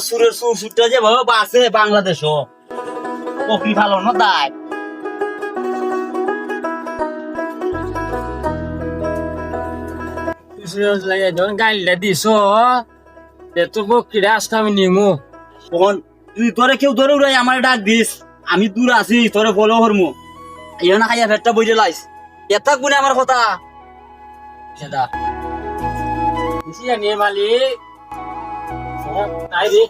সুরের সুরটা যে ভাবে বাসে বাংলাদেশও বকরি ভালো না তাই লাগে যখন গাইলটা দিছ তোর বকরিটা আজকে আমি নিমু তখন তুই তোরে কেউ ধরে উড়াই আমার ডাক দিস আমি দূর আছি তোরে ফলো করমু ইয়ে না খাইয়া ভেটটা বইতে লাইস এত গুনে আমার কথা সেটা খুশি জানিয়ে মালিক তাই রে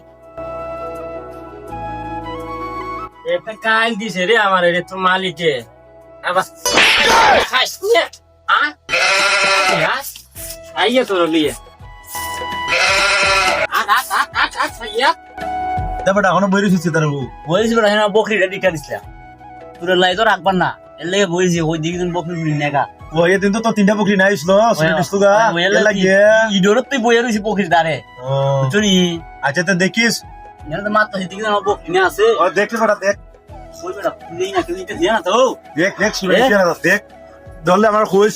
একটা কাল দিছে রে আমার রে তোর মালিকে আবার খাইস নে আইয়া তোর লিয়ে তারপর এখনো বই রেখেছি তার বউ বইছি বড় হ্যাঁ বকরিটা দিকা দিছিলা তোর লাই তো রাখবার না এর লাগে বইছি ওই দিকে তুমি বকরি বুড়ি নেগা ও এদিন তো তিনটা বকরি নাই ছিল শুনে দিস গা লাগিয়ে ইডোরত তুই বইয়া রইছি বকরির দারে ও বুঝছনি আচ্ছা তো দেখিস এখানে তো মাত্র দিকে আমার বকরি না আছে ও দেখ বেটা দেখ ওই বেটা তুই না কিন্তু দিয়া না তো দেখ দেখ শুনে দেখ ধরলে আমার খুশ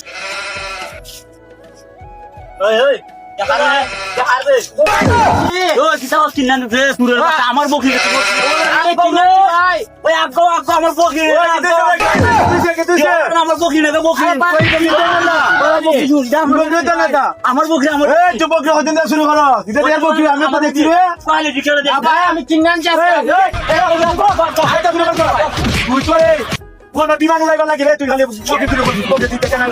ওই ওই দেখারে দেখারে ও কিসা কিনা নে সুরের কথা আমার বকরি ওই আগো আগো আমার বকরি আমার বকরি না বকরি আমার বকরি আমার এই চুপ বকরি হদিন শুরু করো দিতে দেখ বকরি আমি তো দেখছি রে পালে দিকে দেখ ভাই আমি চিংগান যাচ্ছি তুই তো এই কোন বিমান লাগা লাগে রে তুই খালি বকরি তুই বকরি দিতে কেন